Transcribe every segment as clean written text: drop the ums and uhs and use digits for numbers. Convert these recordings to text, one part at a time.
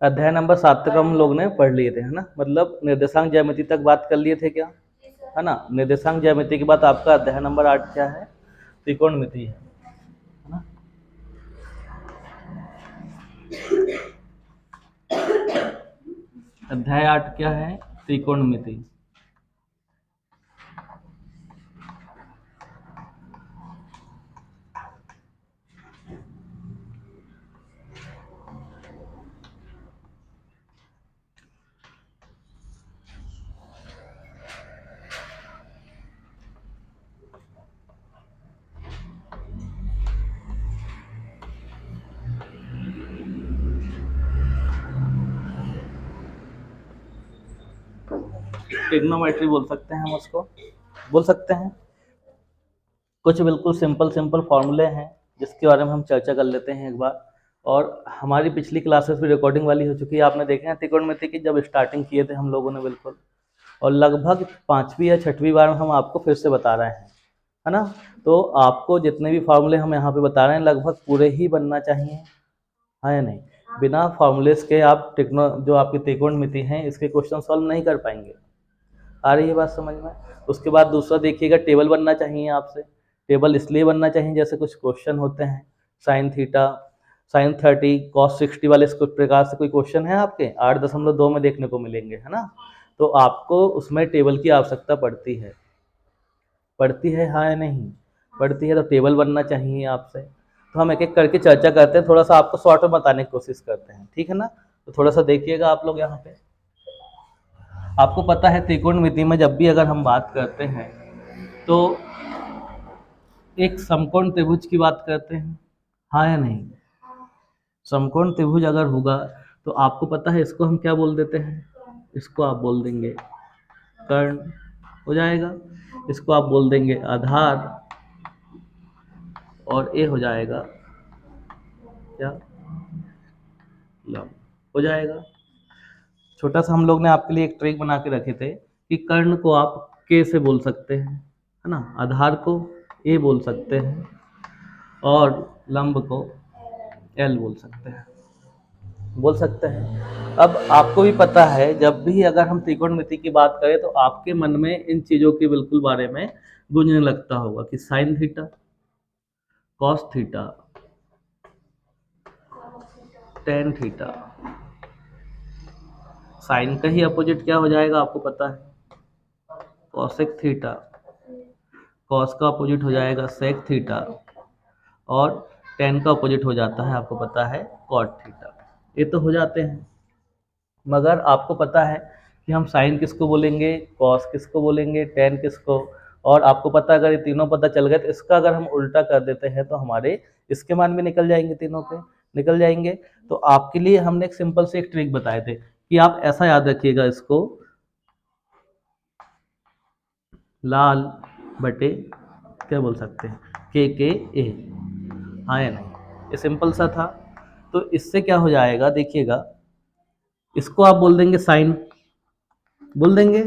अध्याय नंबर 7 तक हम लोग ने पढ़ लिए थे, है ना। मतलब निर्देशांक ज्यामिति तक बात कर लिए थे क्या, है ना। निर्देशांक ज्यामिति के बाद आपका अध्याय नंबर 8 क्या है, त्रिकोणमिति है ना। अध्याय 8 क्या है, त्रिकोणमिति। ट्रिग्नोमेट्री बोल सकते हैं हम उसको, बोल सकते हैं। कुछ बिल्कुल सिंपल सिंपल फॉर्मूले हैं जिसके बारे में हम चर्चा कर लेते हैं एक बार। और हमारी पिछली क्लासेस भी रिकॉर्डिंग वाली हो चुकी है, आपने देखे हैं त्रिकोणमिति की जब स्टार्टिंग किए थे हम लोगों ने, बिल्कुल। और लगभग 5वीं या 6वीं बार में हम आपको फिर से बता रहे हैं, है ना। तो आपको जितने भी फार्मूले हम यहाँ पे बता रहे हैं लगभग पूरे ही बनना चाहिए, हाँ या नहीं। बिना फार्मूलेस के आप जो आपकी त्रिकोणमिति हैं इसके क्वेश्चन सॉल्व नहीं कर पाएंगे। आ रही है बात समझ में। उसके बाद दूसरा देखिएगा, टेबल बनना चाहिए आपसे। टेबल इसलिए बनना चाहिए जैसे कुछ क्वेश्चन होते हैं साइन थीटा, साइन 30, कॉस 60 वाले इस प्रकार से कोई क्वेश्चन है आपके 8.2 में देखने को मिलेंगे, है ना। तो आपको उसमें टेबल की आवश्यकता पड़ती है, हाँ या नहीं, पड़ती है। तो टेबल बनना चाहिए आपसे। तो हम एक एक करके चर्चा करते हैं, थोड़ा सा आपको शॉर्ट में बताने की कोशिश करते हैं, ठीक है ना। तो थोड़ा सा देखिएगा आप लोग यहाँ पे। आपको पता है त्रिकोणमिति में जब भी अगर हम बात करते हैं तो एक समकोण त्रिभुज की बात करते हैं, हाँ या नहीं। समकोण त्रिभुज अगर होगा तो आपको पता है इसको हम क्या बोल देते हैं, इसको आप बोल देंगे कर्ण हो जाएगा, इसको आप बोल देंगे आधार, और ए हो जाएगा क्या, लंब हो जाएगा। छोटा सा हम लोग ने आपके लिए एक ट्रिक बना के रखे थे कि कर्ण को आप के से बोल सकते हैं, है ना, आधार को ए बोल सकते हैं, और लंब को एल बोल सकते हैं, अब आपको भी पता है जब भी अगर हम त्रिकोणमिति की बात करें तो आपके मन में इन चीज़ों के बिल्कुल बारे में गूंजने लगता होगा कि sine theta, cos theta, tan theta. Sine का ही अपोजिट क्या हो जाएगा आपको पता है, कॉसेक थीटा। कॉस का अपोजिट हो जाएगा सेक थीटा, और टेन का अपोजिट हो जाता है आपको पता है कॉट थीटा। ये तो हो जाते हैं, मगर आपको पता है कि हम साइन किसको बोलेंगे, कॉस किसको बोलेंगे, टेन किसको। और आपको पता है अगर ये तीनों पता चल गए तो इसका अगर हम उल्टा कर देते हैं तो हमारे इसके मान भी निकल जाएंगे, तीनों के निकल जाएंगे। तो आपके लिए हमने एक सिंपल से एक ट्रिक बताए थे कि आप ऐसा याद रखिएगा इसको, लाल बटे क्या बोल सकते हैं के ए, हाँ या नहीं। ये सिंपल सा था। तो इससे क्या हो जाएगा देखिएगा, इसको आप बोल देंगे साइन, बोल देंगे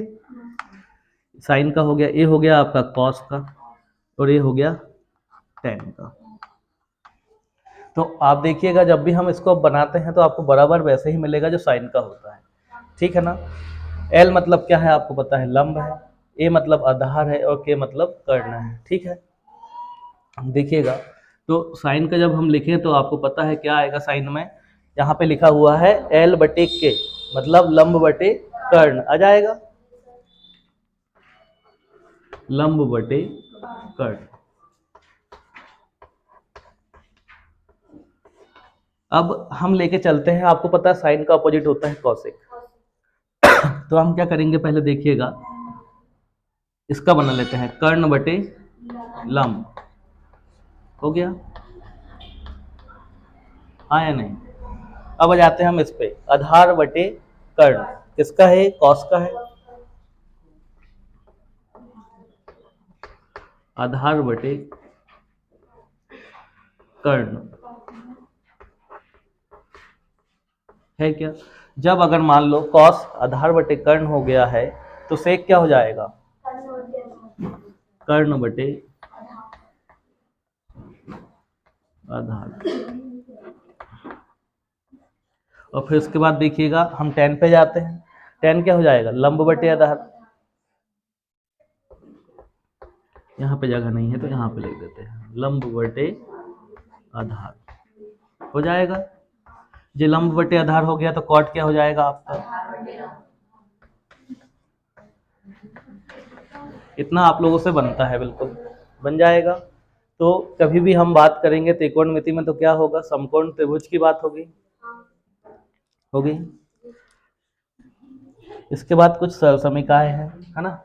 साइन का हो गया, ए हो गया आपका कॉस का, और ये हो गया टेन का। तो आप देखिएगा जब भी हम इसको बनाते हैं तो आपको बराबर वैसे ही मिलेगा जो साइन का होता है, ठीक है ना। एल मतलब क्या है आपको पता है, लंब है। ए मतलब आधार है, और के मतलब कर्ण है, ठीक है। देखिएगा तो साइन का जब हम लिखें तो आपको पता है क्या आएगा साइन में, यहाँ पे लिखा हुआ है एल बटे के, मतलब लंब बटे कर्ण आ जाएगा, लंब बटे कर्ण। अब हम लेके चलते हैं, आपको पता है साइन का अपोजिट होता है कॉसेक। तो हम क्या करेंगे पहले देखिएगा, इसका बना लेते हैं कर्ण बटे लंब, हो गया, हाँ या नहीं। अब आ जाते हैं हम इस पे, आधार बटे कर्ण किसका है, कॉस का है, आधार बटे कर्ण है क्या। जब अगर मान लो कॉस आधार बटे कर्ण हो गया है तो सेक क्या हो जाएगा, कर्ण बटे आधार। और फिर उसके बाद देखिएगा हम tan पे जाते हैं। tan क्या हो जाएगा, लंब बटे आधार। यहाँ पे जगह नहीं है तो यहाँ पे लिख देते हैं लंब बटे आधार, हो जाएगा। जो लंब बटे आधार हो गया तो कॉट क्या हो जाएगा आपका, इतना आप लोगों से बनता है, बिल्कुल बन जाएगा। तो कभी भी हम बात करेंगे त्रिकोणमिति में तो क्या होगा, समकोण त्रिभुज की बात होगी। इसके बाद कुछ सरल समीकरण है ना।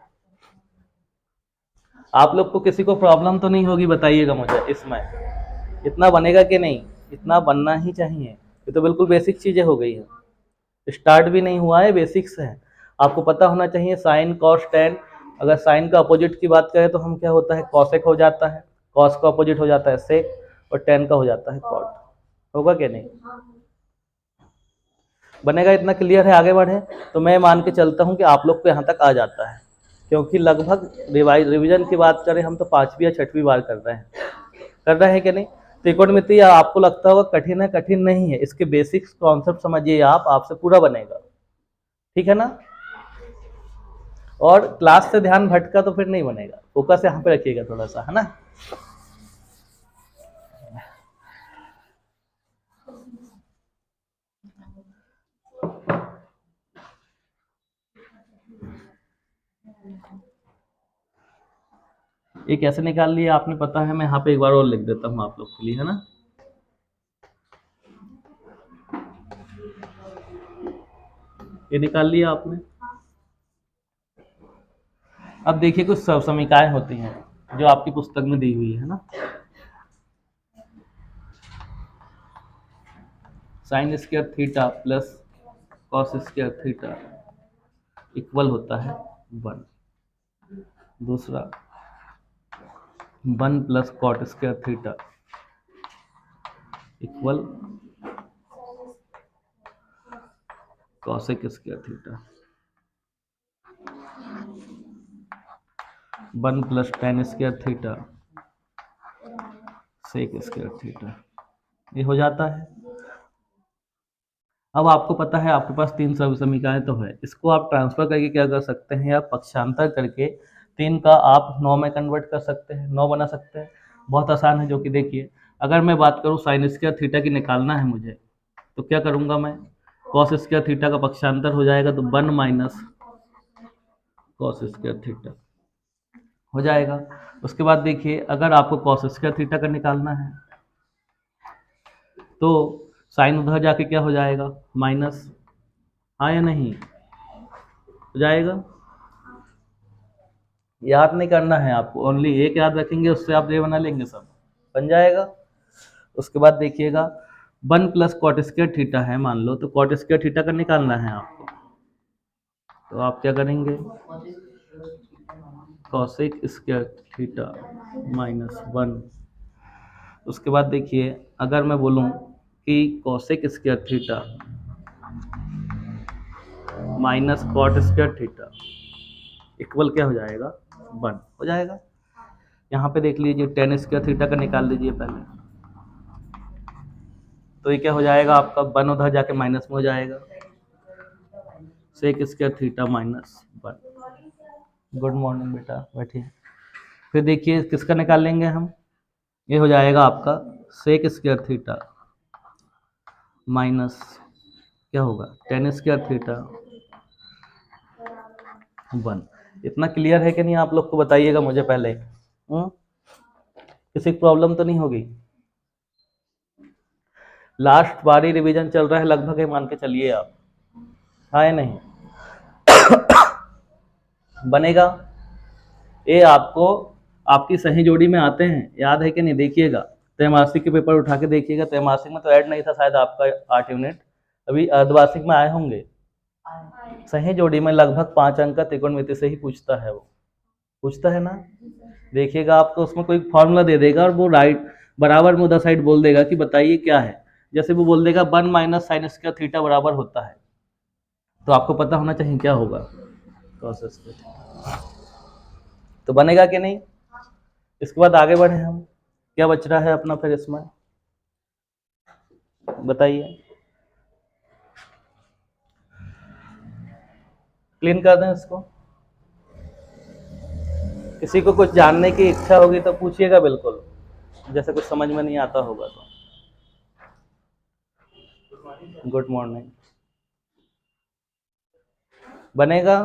आप लोग को किसी को प्रॉब्लम तो नहीं होगी, बताइएगा मुझे इसमें, इतना बनेगा कि नहीं, इतना बनना ही चाहिए। ये तो बिल्कुल बेसिक चीजें हो गई है, स्टार्ट भी नहीं हुआ है, बेसिक्स है। आपको पता होना चाहिए साइन कॉस टेन। अगर साइन का अपोजिट की बात करें तो हम क्या होता है, कॉसेक हो जाता है, कॉस का अपोजिट हो जाता है सेक, और टेन का हो जाता है कॉट। होगा कि नहीं, बनेगा, इतना क्लियर है। आगे बढ़े तो मैं मान के चलता हूं कि आप लोग को यहाँ तक आ जाता है, क्योंकि लगभग रिवीजन की बात करें हम तो 5वीं या 6वीं बार कर रहे हैं कि नहीं। त्रिकोणमिति आपको लगता होगा कठिन है, कठिन नहीं है, इसके बेसिक्स कॉन्सेप्ट समझिए आप, आपसे पूरा बनेगा, ठीक है ना। और क्लास से ध्यान भटका तो फिर नहीं बनेगा, फोकस यहाँ पे रखिएगा थोड़ा सा, है ना। ये कैसे निकाल लिया आपने पता है, मैं यहाँ पे एक बार और लिख देता हूँ आप लोग के लिए, है ना। ये निकाल लिया आपने। अब देखिए कुछ समीकरण होती हैं जो आपकी पुस्तक में दी हुई है ना। Sine square theta plus cos square theta equal होता है 1। दूसरा 1 plus cot square theta equal cosec square theta, 1 plus tan square theta sec square theta, ये हो जाता है। अब आपको पता है आपके पास 3 समीकरण तो है, इसको आप ट्रांसफर करके क्या कर सकते हैं, या पक्षांतर करके 3 का आप 9 में कन्वर्ट कर सकते हैं, 9 बना सकते हैं। बहुत आसान है, जो कि देखिए अगर मैं बात करूं साइन स्क्वायर थीटा की निकालना है मुझे, तो क्या करूंगा मैं, कॉस स्क्वायर थीटा का पक्षांतर हो जाएगा तो 1 माइनस कॉस स्क्वायर थीटा हो जाएगा। उसके बाद देखिए अगर आपको कॉस स्क्वायर थीटा का निकालना है तो साइन उधर जाके क्या हो जाएगा, माइनस, हाँ या नहीं, हो जाएगा। याद नहीं करना है आपको, ओनली एक याद रखेंगे, उससे आप ये बना लेंगे, सब बन जाएगा। उसके बाद देखिएगा 1 प्लस कॉट स्क्वायर थीटा है मान लो, तो कॉट स्क्वायर थीटा का निकालना है आपको, तो आप क्या करेंगे, कॉसेक स्क्वायर थीटा माइनस 1। उसके बाद देखिए अगर मैं बोलूं कि cosec square theta minus cot square theta equal क्या हो जाएगा, 1 हो जाएगा। यहाँ पे देख लीजिए टेन स्क्वायर थीटा का निकाल लीजिए पहले, तो ये क्या हो जाएगा आपका, 1 उधर जाके माइनस में हो जाएगा, sec square theta minus 1। Good morning बेटा, बैठिए। फिर देखिए किसका निकाल लेंगे हम, ये हो जाएगा आपका सेक स्क्वायर थीटा माइनस क्या होगा, टेन स्क्वायर थीटा 1। इतना क्लियर है कि नहीं आप लोग को, बताइएगा मुझे पहले, किसी प्रॉब्लम तो नहीं होगी। लास्ट बारी रिवीजन चल रहा है लगभग, है मान के चलिए आप, हाँ या नहीं बनेगा। ये आपको आपकी सही जोड़ी में आते हैं, याद है कि नहीं, देखिएगा त्रैमासिक के पेपर उठा के देखिएगा, त्रैमासिक में तो ऐड नहीं था शायद आपका 8 यूनिट, अभी अर्धवार्षिक में आए होंगे। सही जोड़ी में लगभग 5 अंक का त्रिकोणमिति से ही पूछता है, वो पूछता है ना। देखिएगा आपको उसमें कोई फॉर्मूला दे देगा और वो राइट बराबर में उधर साइड बोल देगा कि बताइए क्या है, जैसे वो बोल देगा 1 माइनस साइन स्क्वायर थीटा बराबर होता है, तो आपको पता होना चाहिए क्या होगा, कॉस स्क्वायर थीटा। तो बनेगा कि नहीं? इसके बाद आगे बढ़े हम, क्या बच रहा है अपना फिर इसमें, बताइए। क्लीन कर दें इसको। किसी को कुछ जानने की इच्छा होगी तो पूछिएगा बिल्कुल, जैसे कुछ समझ में नहीं आता होगा तो। Good morning. बनेगा।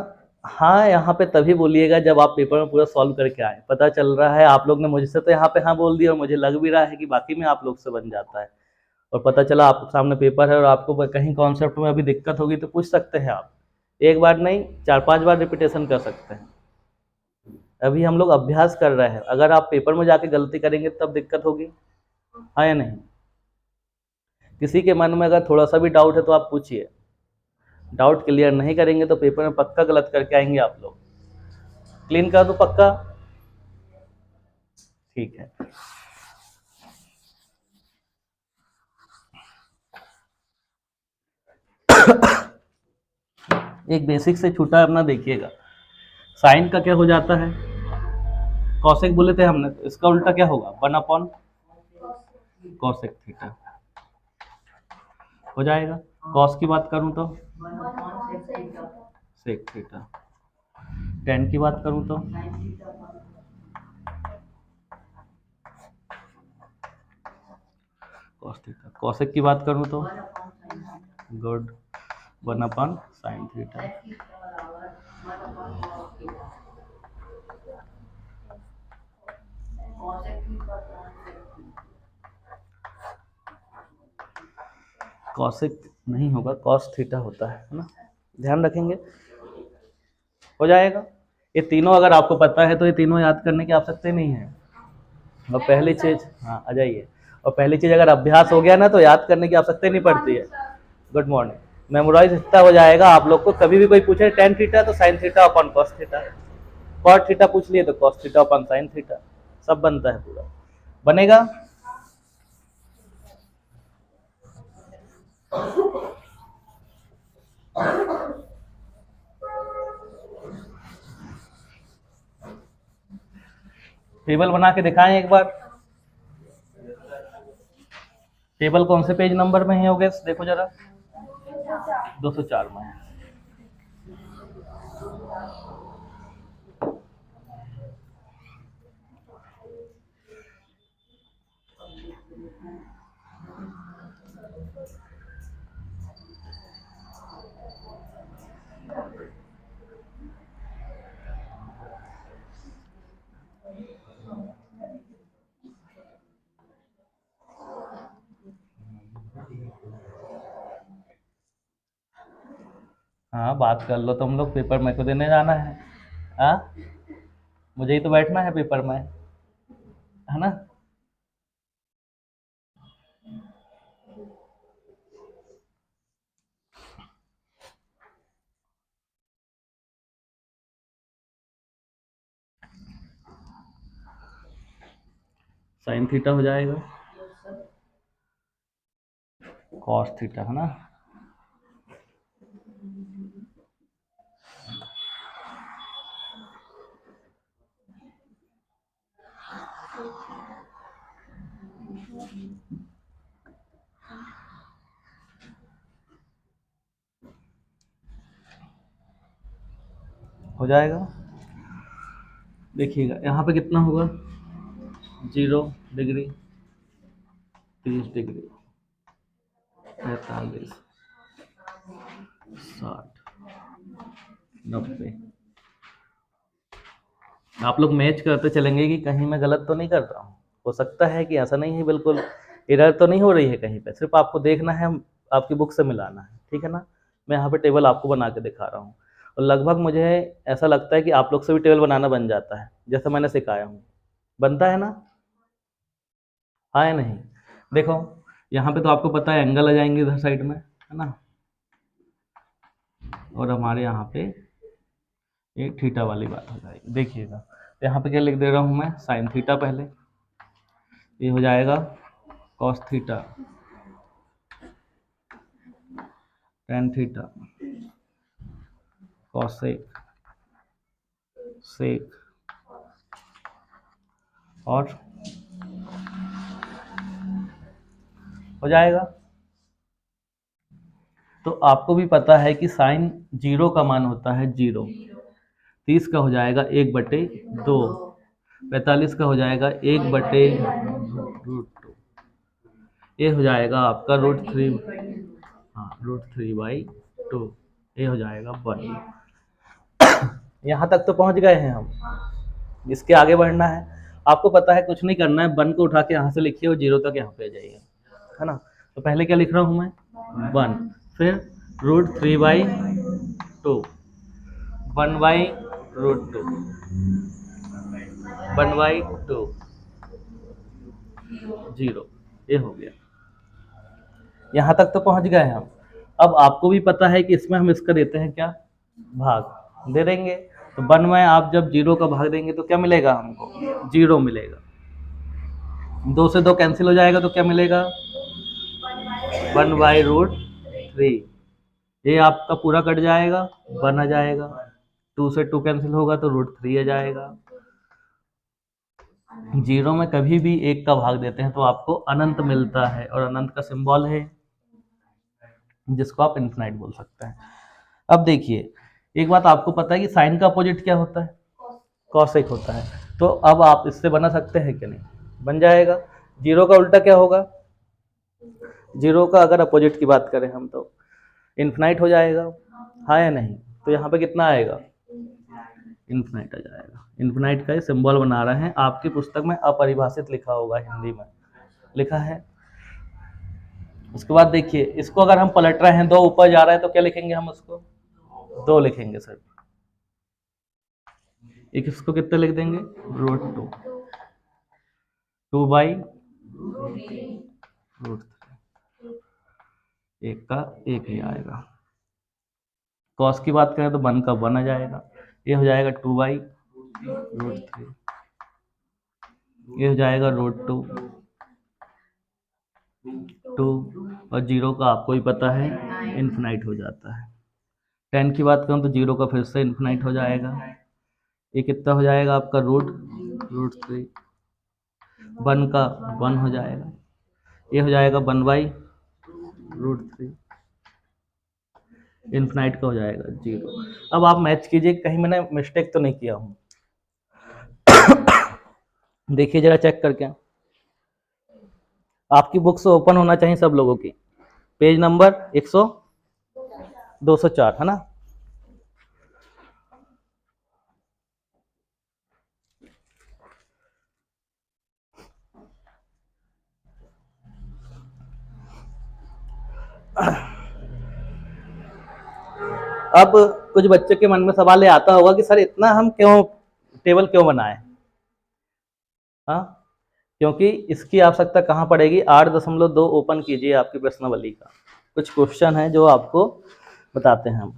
हाँ, यहाँ पे तभी बोलिएगा जब आप पेपर में पूरा सॉल्व करके आए, पता चल रहा है आप लोग ने मुझसे तो यहाँ पे हाँ बोल दिया और मुझे लग भी रहा है कि बाकी में आप लोग से बन जाता है, और पता चला आपके सामने पेपर है और आपको कहीं कॉन्सेप्ट में अभी दिक्कत होगी तो पूछ सकते हैं आप, एक बार नहीं 4-5 बार रिपीटेशन कर सकते हैं। अभी हम लोग अभ्यास कर रहे हैं, अगर आप पेपर में जाके गलती करेंगे तब दिक्कत होगी, हाँ या नहीं? किसी के मन में अगर थोड़ा सा भी डाउट है तो आप पूछिए, डाउट क्लियर नहीं करेंगे तो पेपर में पक्का गलत करके आएंगे आप लोग। क्लीन कर दो पक्का? ठीक है। एक बेसिक से छूटा अपना देखिएगा, साइन का क्या हो जाता है, कॉसेक बोले थे हमने, तो इसका उल्टा क्या होगा, 1 अपॉन कॉसेक थीटा हो जाएगा। कॉस की बात करूं तो सेक थीटा, टेन की बात करूं तो कॉस थीटा, कॉसेक की बात करूं तो good 1 upon sine theta. Cosec नहीं होगा, कॉस थीटा होता है ना, ध्यान रखेंगे, हो जाएगा। ये तीनों अगर आपको पता है तो ये तीनों याद करने की आवश्यकता नहीं है। और पहली चीज, हाँ आ जाइए, और पहली चीज अगर अभ्यास हो गया ना तो याद करने की आवश्यकता नहीं पड़ती है। Good morning. मेमोराइज इतना हो जाएगा आप लोग को, कभी भी कोई पूछे टेन थीटा तो sine theta upon cos theta, cot theta पूछ लिए तो cos theta upon sine theta, सब बनता है पूरा, बनेगा। टेबल बना के दिखाएं एक बार, टेबल कौन से पेज नंबर में है होगे, देखो जरा, 204 में है। हाँ बात कर लो, तुम लोग पेपर मेरे को देने जाना है, हाँ मुझे ही तो बैठना है पेपर में, है ना। साइन थीटा हो जाएगा, कॉस थीटा, है ना। हो जाएगा, देखिएगा यहाँ पे कितना होगा, 0 डिग्री, 30 डिग्री, 45, 60, 90। आप लोग मैच करते चलेंगे कि कहीं मैं गलत तो नहीं कर रहा हूँ, हो सकता है कि ऐसा नहीं है, बिल्कुल एरर तो नहीं हो रही है कहीं पे, सिर्फ आपको देखना है, आपकी बुक से मिलाना है, ठीक है ना। मैं यहाँ पे टेबल आपको बना के दिखा रहा हूँ, और लगभग मुझे ऐसा लगता है कि आप लोग से भी टेबल बनाना बन जाता है, जैसे मैंने सिखाया हूँ, बनता है ना, हाँ या नहीं। देखो यहाँ पे तो आपको पता है एंगल आ जाएंगे इधर साइड में, है ना, और हमारे यहाँ पे ये थीटा वाली बात हो जाएगी, देखिएगा। तो यहाँ पे क्या लिख दे रहा हूँ मैं, साइन थीटा पहले, ये हो जाएगा cos theta, tan theta, cosec, sec, और हो जाएगा। तो आपको भी पता है कि साइन 0 का मान होता है 0। 30 का हो जाएगा 1/2। 45 का हो जाएगा 1/√2। ये हो जाएगा आपका √3। हाँ, √3/2। ये हो जाएगा 1। यहाँ तक तो पहुँच गए हैं हम। इसके आगे बढ़ना है। आपको पता है कुछ नहीं करना है, 1 को उठा के यहाँ से लिखिए और 0 तक यहाँ पे आ जाइए, है ना। तो पहले क्या लिख रहा हूँ मैं, 1, फिर √3/2, 1/√2, 1/2, 0। ये हो गया। यहाँ तक तो पहुँच गए हम। अब आपको भी पता है कि इसमें हम इसका देते हैं क्या, भाग दे देंगे। तो 1 में आप जब 0 का भाग देंगे तो क्या मिलेगा हमको, 0 मिलेगा। 2 से 2 कैंसिल हो जाएगा तो क्या मिलेगा, 1/√3। ये आपका पूरा कट जाएगा, 1 आ जाएगा। 2 से 2 कैंसिल होगा तो √3 आ जाएगा। 0 में कभी भी 1 का भाग देते हैं तो आपको अनंत मिलता है, और अनंत का सिंबल है जिसको आप इन्फिनाइट बोल सकते हैं। अब देखिए, एक बात आपको पता है कि साइन का अपोजिट क्या होता है, कॉसेक होता है। तो अब आप इससे बना सकते हैं कि नहीं, बन जाएगा। 0 का उल्टा क्या होगा, 0 का अगर अपोजिट की बात करें हम तो इन्फिनाइट हो जाएगा, हाँ या नहीं। तो यहाँ पे कितना आएगा, इन्फिनाइट आ जाएगा। इन्फिनाइट का ये सिंबल बना रहे हैं, आपकी पुस्तक में अपरिभाषित लिखा होगा, हिंदी में लिखा है। उसके बाद देखिए, इसको अगर हम पलट रहे हैं, 2 ऊपर जा रहा है तो क्या लिखेंगे हम, उसको 2 लिखेंगे सर। एक इसको कितने लिख देंगे, √2, 2/√3, 1 का 1 ही आएगा। कॉस की बात करें तो 1 का 1 आ जाएगा। ये हो जाएगा 2/√3। ये हो जाएगा √2, 2, और 0 का आपको ही पता है इन्फिनाइट हो जाता है। 10 की बात करूँ तो 0 का फिर से इन्फिनाइट हो जाएगा। ये कितना हो जाएगा आपका, √3। 1 का 1 हो जाएगा। ये हो जाएगा 1/√3। इन्फिनाइट का हो जाएगा 0। अब आप मैच कीजिए, कहीं मैंने मिस्टेक तो नहीं किया हूँ। देखिए जरा चेक करके, आपकी बुक्स ओपन होना चाहिए सब लोगों की। पेज नंबर 204 है ना। अब कुछ बच्चे के मन में सवाल ये आता होगा कि सर इतना हम क्यों टेबल क्यों बनाए, हाँ, क्योंकि इसकी आवश्यकता कहाँ पड़ेगी, 8.2 ओपन कीजिए आपकी प्रश्नावली का। कुछ क्वेश्चन है जो आपको बताते हैं हम।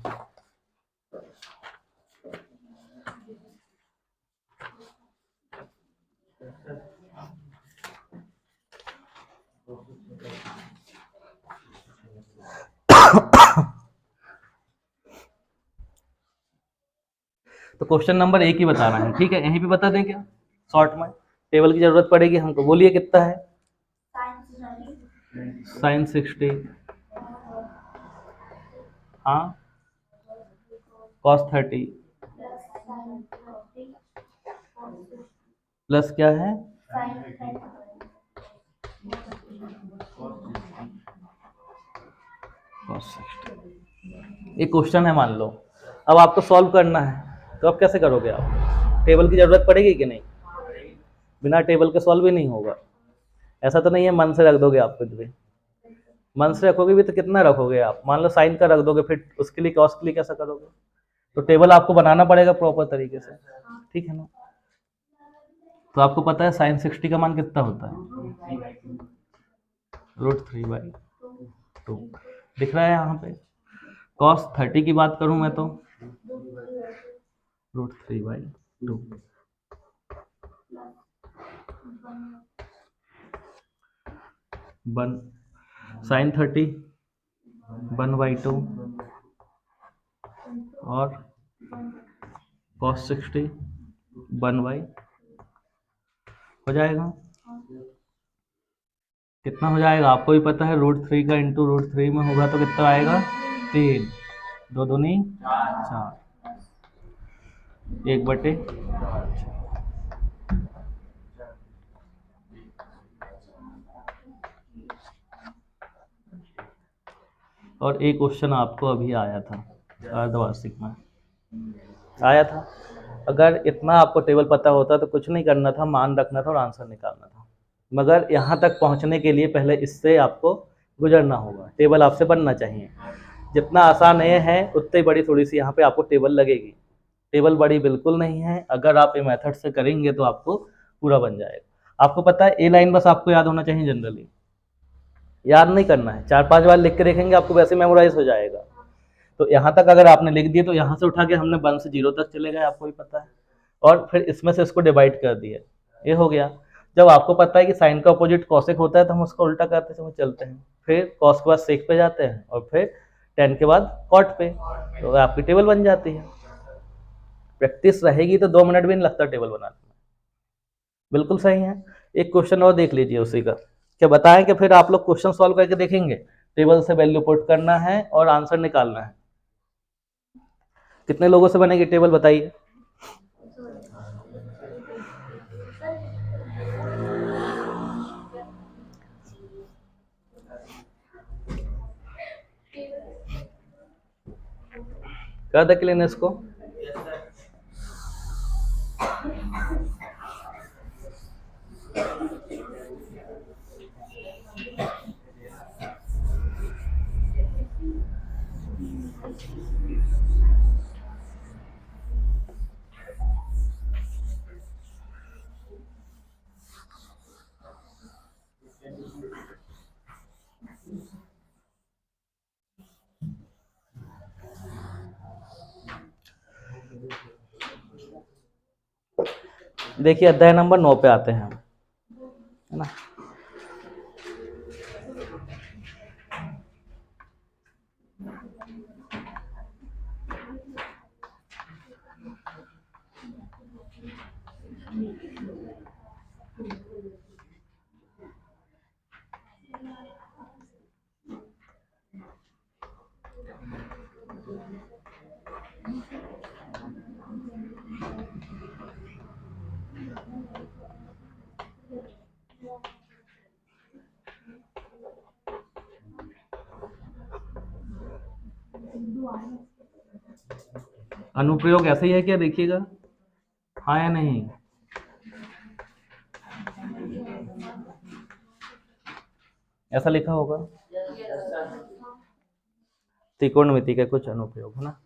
तो क्वेश्चन नंबर 1 ही बता रहे हैं, ठीक है, यहीं पे बता दें क्या, शॉर्ट में। टेबल की जरूरत पड़ेगी हमको, बोलिए कितना है, sin 60, हाँ, cos 30 प्लस क्या है, cos 60। एक क्वेश्चन है मान लो, अब आपको सॉल्व करना है, तो अब कैसे करोगे आप, टेबल की जरूरत पड़ेगी कि नहीं, बिना टेबल के सॉल्व ही नहीं होगा। ऐसा तो नहीं है मन से रख दोगे आप कुछ भी, मन से रखोगे भी तो कितना रखोगे आप, मान लो साइन का रख दोगे, फिर उसके लिए कॉस के लिए कैसा करोगे। तो टेबल आपको बनाना पड़ेगा प्रॉपर तरीके से, ठीक है ना। तो आपको पता है sin 60 का मान कितना होता है, √3/2 दिख रहा है यहाँ पे। cos 30 की बात करूं मैं तो √3/2, sin 30 1/2 और cos 60 1/, हो जाएगा। कितना हो जाएगा आपको भी पता है, √3 का इंटू √3 में होगा तो कितना आएगा 3, 2 दूनी 4, 1/। और एक क्वेश्चन आपको अभी आया था अर्धवार्षिक में आया था, अगर इतना आपको टेबल पता होता तो कुछ नहीं करना था, मान रखना था और आंसर निकालना था। मगर यहाँ तक पहुँचने के लिए पहले इससे आपको गुजरना होगा, टेबल आपसे बनना चाहिए। जितना आसान ये है उतनी बड़ी थोड़ी सी यहाँ पे आपको टेबल लगेगी। टेबल बड़ी बिल्कुल नहीं है, अगर आप ये मेथड से करेंगे तो आपको पूरा बन जाएगा। आपको पता है ए लाइन बस आपको याद होना चाहिए, जनरली याद नहीं करना है, 4-5 बार लिख के देखेंगे आपको वैसे मेमोराइज हो जाएगा। तो यहाँ तक अगर आपने लिख दिए तो यहाँ से उठा के हमने 1 से 0 तक चले गए, आपको भी पता है, और फिर इसमें से इसको डिवाइड कर दिया, ये हो गया। जब आपको पता है कि साइन का अपोजिट कॉसेक होता है तो हम उसको उल्टा करते समय चलते हैं, फिर कॉस के बाद सेक पे जाते हैं और फिर टेन के बाद कॉट पे, तो आपकी टेबल बन जाती है। प्रैक्टिस रहेगी तो 2 मिनट भी नहीं लगता टेबल बनाने में। बिल्कुल सही है। एक क्वेश्चन और देख लीजिए उसी का, क्या बताएं कि फिर आप लोग क्वेश्चन सॉल्व करके देखेंगे, टेबल से वैल्यू पुट करना है और आंसर निकालना है। कितने लोगों से बनेगी टेबल बताइए? कर दे क्लीन इसको। देखिए अध्याय नंबर 9 पे आते हैं, है ना। अनुप्रयोग ऐसे ही है क्या, देखिएगा हाँ या नहीं। ऐसा लिखा होगा, त्रिकोणमिति का कुछ अनुप्रयोग, है ना।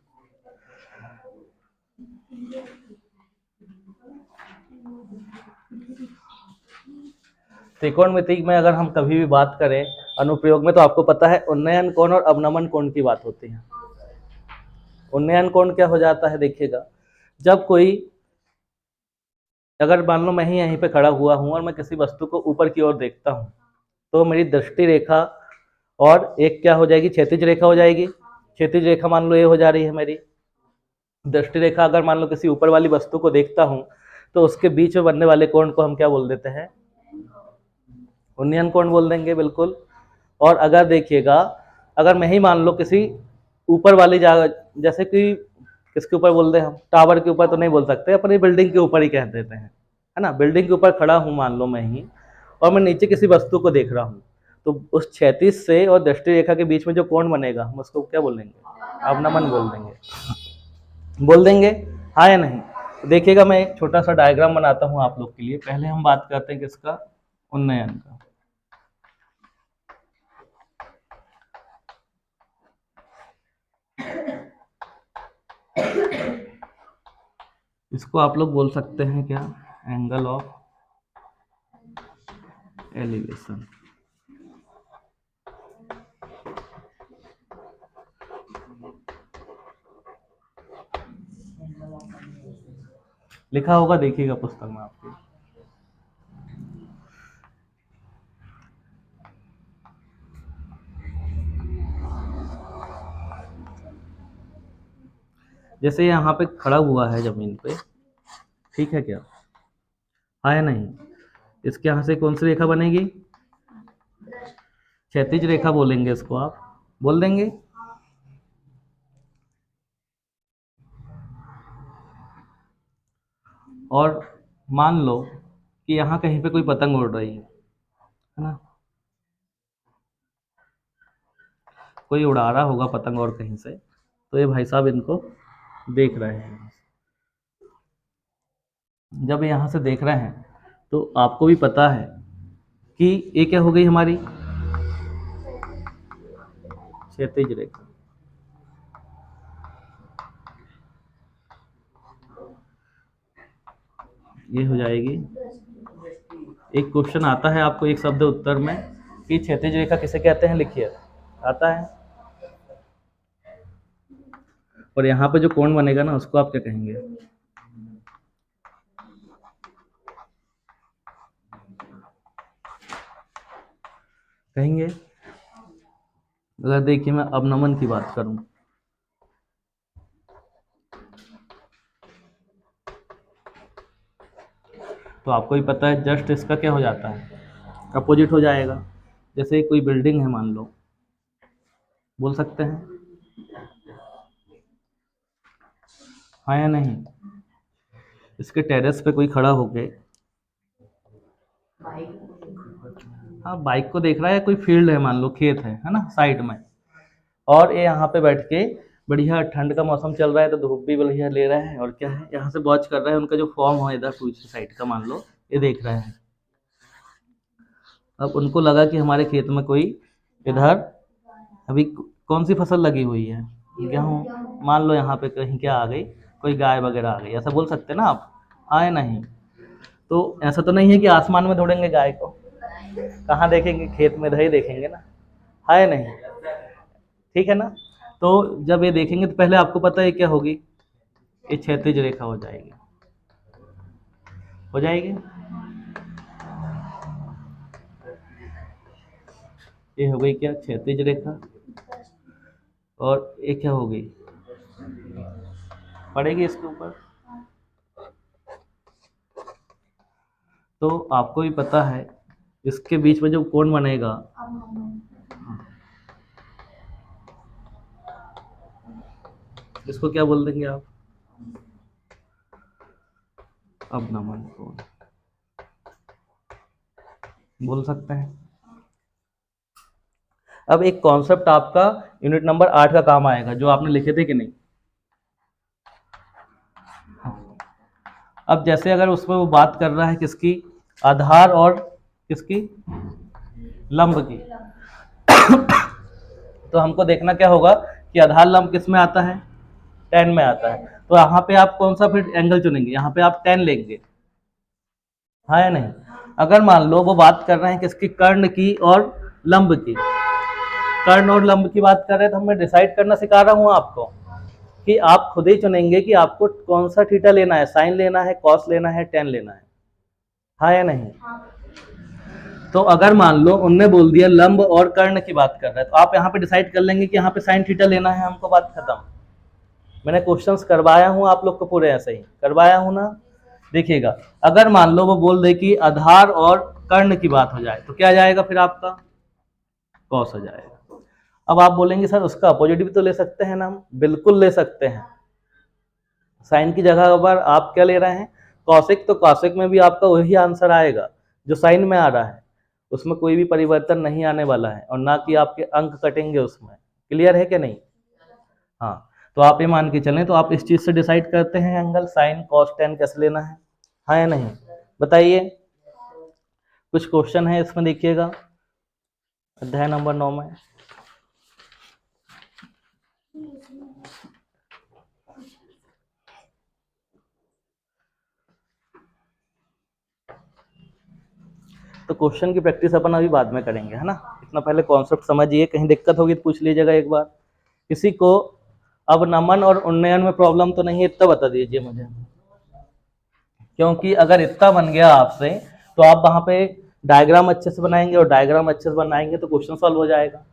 त्रिकोणमिति में अगर हम कभी भी बात करें अनुप्रयोग में, तो आपको पता है उन्नयन कोण और अवनमन कोण की बात होती है। उन्नयन कोण क्या हो जाता है, देखिएगा, जब कोई, अगर मान लो मैं ही यहीं पे खड़ा हुआ हूं और मैं किसी वस्तु को ऊपर की ओर देखता हूं, तो मेरी दृष्टि रेखा और एक क्या हो जाएगी, क्षैतिज रेखा हो जाएगी। क्षैतिज रेखा मान लो ये हो जा रही है मेरी दृष्टि रेखा। अगर मान लो किसी ऊपर वाली वस्तु को देखता हूं तो उसके बीच में बनने वाले कोण को हम क्या बोल देते हैं, उन्नयन कोण बोल देंगे, बिल्कुल। और अगर देखिएगा, अगर मैं ही मान लो किसी ऊपर वाली जगह, जैसे कि किसके ऊपर बोल दे हम, टावर के ऊपर तो नहीं बोल सकते, अपनी बिल्डिंग के ऊपर ही कह देते हैं, है ना। बिल्डिंग के ऊपर खड़ा हूँ मान लो मैं ही, और मैं नीचे किसी वस्तु को देख रहा हूँ, तो उस क्षैतिज से और दृष्टि रेखा के बीच में जो कोण बनेगा हम उसको क्या बोलेंगे, अवनमन बोल देंगे। बोल देंगे हाँ या नहीं। देखिएगा मैं एक छोटा सा डायग्राम बनाता हूँ आप लोग के लिए। पहले हम बात करते हैं किसका, उन्नयन का। इसको आप लोग बोल सकते हैं क्या, एंगल ऑफ एलिवेशन। लिखा होगा, देखिएगा पुस्तक में आपके। जैसे यहाँ पे खड़ा हुआ है जमीन पे, ठीक है क्या, हाँ या नहीं। इसके यहाँ से कौन सी रेखा बनेगी? क्षैतिज रेखा बोलेंगे इसको, आप बोल देंगे। और मान लो कि यहाँ कहीं पे कोई पतंग उड़ रही है ना, कोई उड़ा रहा होगा पतंग और कहीं से, तो ये भाई साहब इनको देख रहे हैं। जब यहाँ से देख रहे हैं तो आपको भी पता है कि ये क्या हो गई हमारी क्षैतिज रेखा। ये हो जाएगी। एक क्वेश्चन आता है आपको एक शब्द उत्तर में कि क्षैतिज रेखा किसे कहते हैं, लिखिए, आता है। और यहाँ पे जो कोण बनेगा ना उसको आप क्या कहेंगे? कहेंगे। अगर देखिए मैं अवनमन की बात करूं तो आपको ही पता है जस्ट इसका क्या हो जाता है, अपोजिट हो जाएगा। जैसे कोई बिल्डिंग है मान लो, बोल सकते हैं हाँ या नहीं? इसके टेरेस पे कोई खड़ा होके, हाँ बाइक को देख रहा है, कोई फील्ड है मान लो, खेत है ना साइड में, और ये यहाँ पे बैठ के बढ़िया ठंड का मौसम चल रहा है तो धूप भी बढ़िया ले रहा है, और क्या है यहाँ से वॉच कर रहा है उनका जो फॉर्म हो इधर पीछे साइड का, मान लो ये देख रहे हैं। अब उनको लगा कि हमारे खेत में कोई इधर अभी कौन सी फसल लगी हुई है, गेहूँ, मान लो यहाँ पे कहीं क्या आ गई, कोई गाय वगैरह आ गई, ऐसा बोल सकते हैं ना आप, हाँ या नहीं? तो ऐसा तो नहीं है कि आसमान में ढूंढेंगे गाय को, कहाँ देखेंगे, खेत में इधर ही देखेंगे ना, हाँ या नहीं? ठीक है ना? तो जब ये देखेंगे तो पहले आपको पता है क्या होगी, ये क्षैतिज रेखा हो जाएगी, हो जाएगी। ये हो गई क्या, क्षैतिज रेखा, और ये क्या हो गई, पड़ेगी इसके ऊपर। तो आपको भी पता है इसके बीच में जो कोण बनेगा, इसको क्या बोल देंगे आप? अवनमन कोण बोल सकते हैं। अब एक कॉन्सेप्ट आपका यूनिट नंबर 8 का काम आएगा, जो आपने लिखे थे कि नहीं। अब जैसे अगर उसमें वो बात कर रहा है किसकी, आधार और किसकी, लंब की, तो हमको देखना क्या होगा कि आधार लंब किस में आता है, tan में आता है। तो यहाँ पे आप कौन सा फिर एंगल चुनेंगे, यहाँ पे आप tan लेंगे, हाँ या नहीं? अगर मान लो वो बात कर रहे हैं किसकी, कर्ण की और लंब की, कर्ण और लंब की बात कर रहे हैं, तो मैं डिसाइड करना सिखा रहा हूँ आपको कि आप खुद ही चुनेंगे कि आपको कौन सा थीटा लेना है, साइन लेना है, कॉस लेना है, tan लेना है, हाँ या नहीं? तो अगर मान लो उनने बोल दिया लंब और कर्ण की बात कर रहा है, तो आप यहाँ पे डिसाइड कर लेंगे कि यहाँ पे साइन थीटा लेना है हमको, बात खत्म। मैंने क्वेश्चंस करवाया हूँ आप लोग को, पूरे ऐसे ही करवाया हूँ ना, देखिएगा। अगर मान लो वो बोल दे कि आधार और कर्ण की बात हो जाए तो क्या जाएगा फिर आपका, कॉस हो जाएगा। अब आप बोलेंगे सर उसका अपोजिट भी तो ले सकते हैं ना हम, बिल्कुल ले सकते हैं। साइन की जगह पर आप क्या ले रहे हैं, कॉसिक, तो कॉसिक में भी आपका वही आंसर आएगा जो साइन में आ रहा है, उसमें कोई भी परिवर्तन नहीं आने वाला है, और ना कि आपके अंक कटेंगे उसमें। क्लियर है कि नहीं? हाँ, तो आप ये मान के चलें, तो आप इस चीज से डिसाइड करते हैं एंगल साइन कॉस tan कैसे लेना है, हाँ या नहीं? बताइए। कुछ क्वेश्चन है इसमें, देखिएगा अध्याय नंबर 9 में। तो क्वेश्चन की प्रैक्टिस अपन अभी बाद में करेंगे, है ना? इतना पहले कॉन्सेप्ट समझिए, कहीं दिक्कत होगी तो पूछ लीजिएगा एक बार। किसी को अवनमन और उन्नयन में प्रॉब्लम तो नहीं है, इतना बता दीजिए मुझे, क्योंकि अगर इतना बन गया आपसे तो आप वहाँ पे डायग्राम अच्छे से बनाएंगे, और डायग्राम अच्छे से बनाएंगे तो क्वेश्चन सॉल्व हो जाएगा।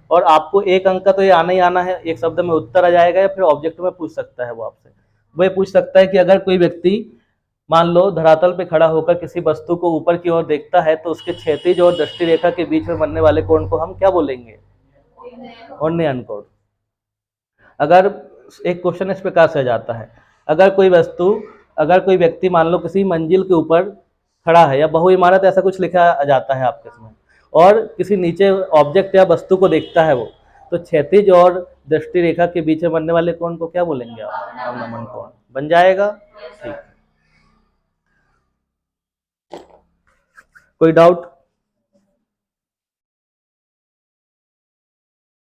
और आपको एक अंक का तो ये आना ही आना है, एक शब्द में उत्तर आ जाएगा, या फिर ऑब्जेक्ट में पूछ सकता है वो आपसे। वो ये पूछ सकता है कि अगर कोई व्यक्ति मान लो धरातल पे खड़ा होकर किसी वस्तु को ऊपर की ओर देखता है तो उसके क्षैतिज और दृष्टि रेखा के बीच में बनने वाले कोण को हम क्या बोलेंगे? ऑर्नियन कोण। अगर एक क्वेश्चन इस प्रकार से आ जाता है, अगर कोई व्यक्ति मान लो किसी मंजिल के ऊपर खड़ा है या बहु इमारत ऐसा कुछ लिखा आ जाता है आपके इसमें, और किसी नीचे ऑब्जेक्ट या वस्तु को देखता है वो, तो क्षैतिज और दृष्टि रेखा के बीच में बनने वाले कोण को क्या बोलेंगे आप? अवनमन कोण बन जाएगा। ठीक, कोई डाउट?